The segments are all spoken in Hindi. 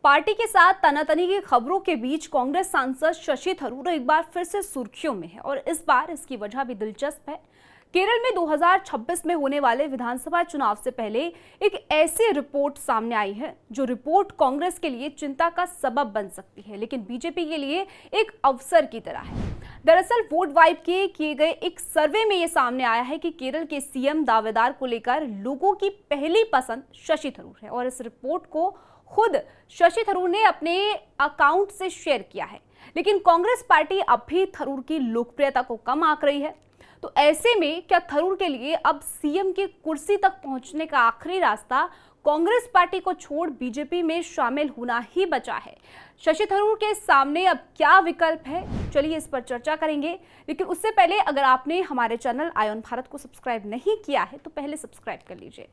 पार्टी के साथ तनातनी की खबरों के बीच कांग्रेस सांसद शशि थरूर एक बार फिर से सुर्खियों में है और इस बार इसकी वजह भी दिलचस्प है। केरल में 2026 में होने वाले विधानसभा चुनाव से पहले एक ऐसी रिपोर्ट सामने आई है जो रिपोर्ट कांग्रेस के लिए चिंता का सबब बन सकती है, लेकिन बीजेपी के लिए एक अवसर की तरह है। दरअसल वोट वाइब के किए गए एक सर्वे में यह सामने आया है कि केरल के सीएम दावेदार को लेकर लोगों की पहली पसंद शशि थरूर है और इस रिपोर्ट को खुद शशि थरूर ने अपने अकाउंट से शेयर किया है। लेकिन कांग्रेस पार्टी अब भी थरूर की लोकप्रियता को कम आंक रही है। तो ऐसे में क्या थरूर के लिए अब सीएम की कुर्सी तक पहुंचने का आखिरी रास्ता कांग्रेस पार्टी को छोड़ बीजेपी में शामिल होना ही बचा है? शशि थरूर के सामने अब क्या विकल्प है? चलिए इस पर चर्चा करेंगे, लेकिन उससे पहले अगर आपने हमारे चैनल आयोन भारत को सब्सक्राइब नहीं किया है तो पहले सब्सक्राइब कर लीजिए।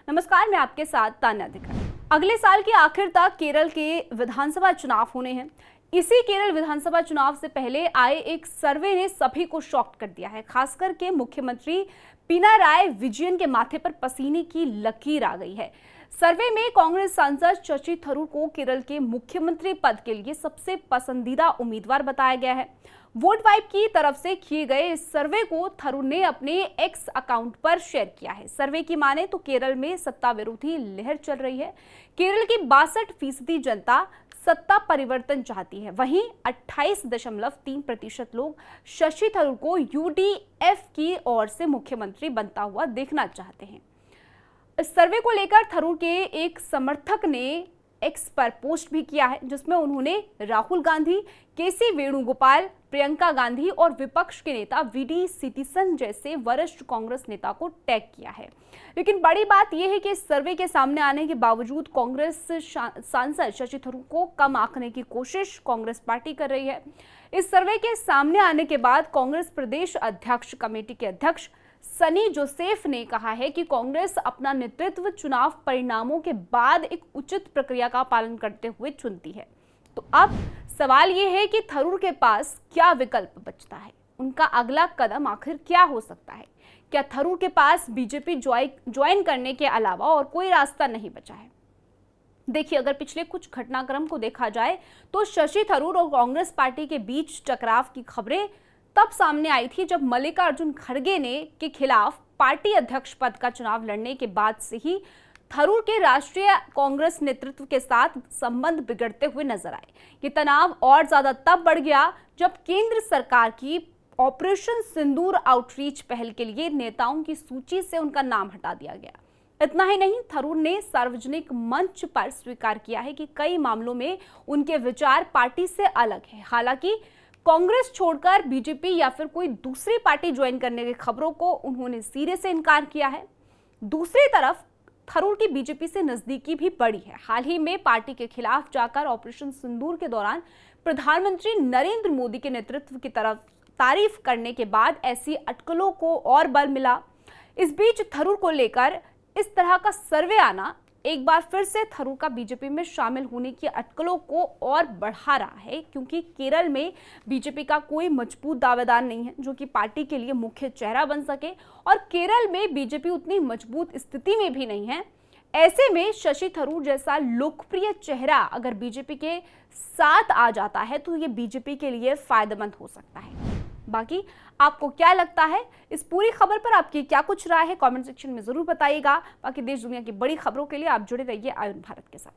नमस्कार, मैं आपके साथ तान्या अधिकारी। अगले साल के आखिर तक केरल के विधानसभा चुनाव होने हैं। इसी केरल विधानसभा चुनाव से पहले आए एक सर्वे ने सभी को शॉक कर दिया है। खासकर के मुख्यमंत्री पिनाराई विजयन के माथे पर पसीने की लकीर आ गई है। सर्वे में कांग्रेस सांसद शशि थरूर को केरल के मुख्यमंत्री पद के लिए सबसे पसंदीदा उम्मीदवार बताया गया है। वोट वाइब की तरफ से किए गए इस सर्वे को थरूर ने अपने एक्स अकाउंट पर शेयर किया है। सर्वे की माने तो केरल में सत्ता विरोधी लहर चल रही है। केरल की 62% जनता सत्ता परिवर्तन चाहती है। वहीं 28.3% लोग शशि थरूर को यूडीएफ की ओर से मुख्यमंत्री बनता हुआ देखना चाहते हैं। इस सर्वे को लेकर थरूर के एक समर्थक ने एक्स पर पोस्ट भी किया है, जिसमें उन्होंने राहुल गांधी, केसी वेणुगोपाल, प्रियंका गांधी और विपक्ष के नेता वीडी सिटीसन जैसे वरिष्ठ कांग्रेस नेता को टैग किया है। लेकिन बड़ी बात यह है कि इस सर्वे के सामने आने के बावजूद कांग्रेस सांसद शशि थरूर को कम आंकने की कोशिश कांग्रेस पार्टी कर रही है। इस सर्वे के सामने आने के बाद कांग्रेस प्रदेश अध्यक्ष कमेटी के अध्यक्ष सनी जोसेफ ने कहा है कि कांग्रेस अपना नेतृत्व चुनाव परिणामों के बाद एक उचित प्रक्रिया का पालन करते हुए चुनती है। तो अब सवाल ये है कि थरूर के पास क्या विकल्प बचता है? उनका अगला कदम आखिर क्या हो सकता है? क्या थरूर के पास बीजेपी ज्वाइन करने के अलावा और कोई रास्ता नहीं बचा है? देखिए, अगर पिछले कुछ घटनाक्रम को देखा जाए तो शशि थरूर और कांग्रेस पार्टी के बीच टकराव की खबरें तब सामने आई थी जब मल्लिकार्जुन खड़गे ने के खिलाफ पार्टी अध्यक्ष पद का चुनाव लड़ने के बाद से ही थरूर के राष्ट्रीय कांग्रेस नेतृत्व के साथ संबंध बिगड़ते हुए नजर आए। ये तनाव और ज्यादा तब बढ़ गया जब केंद्र सरकार की ऑपरेशन सिंदूर आउटरीच पहल के लिए नेताओं की सूची से उनका नाम हटा दिया गया। इतना ही नहीं, थरूर ने सार्वजनिक मंच पर स्वीकार किया है कि कई मामलों में उनके विचार पार्टी से अलग है। हालांकि कांग्रेस छोड़कर बीजेपी या फिर कोई दूसरी पार्टी ज्वाइन करने की खबरों को उन्होंने सिरे से इनकार किया है। दूसरी तरफ थरूर की बीजेपी से नजदीकी भी बढ़ी है। हाल ही में पार्टी के खिलाफ जाकर ऑपरेशन सिंदूर के दौरान प्रधानमंत्री नरेंद्र मोदी के नेतृत्व की तरफ तारीफ करने के बाद ऐसी अटकलों को और बल मिला। इस बीच थरूर को लेकर इस तरह का सर्वे आना एक बार फिर से थरूर का बीजेपी में शामिल होने की अटकलों को और बढ़ा रहा है, क्योंकि केरल में बीजेपी का कोई मजबूत दावेदार नहीं है जो कि पार्टी के लिए मुख्य चेहरा बन सके, और केरल में बीजेपी उतनी मजबूत स्थिति में भी नहीं है। ऐसे में शशि थरूर जैसा लोकप्रिय चेहरा अगर बीजेपी के साथ आ जाता है तो ये बीजेपी के लिए फायदेमंद हो सकता है। बाकी आपको क्या लगता है? इस पूरी खबर पर आपकी क्या कुछ राय है? कमेंट सेक्शन में जरूर बताइएगा। बाकी देश दुनिया की बड़ी खबरों के लिए आप जुड़े रहिए आयोन भारत के साथ।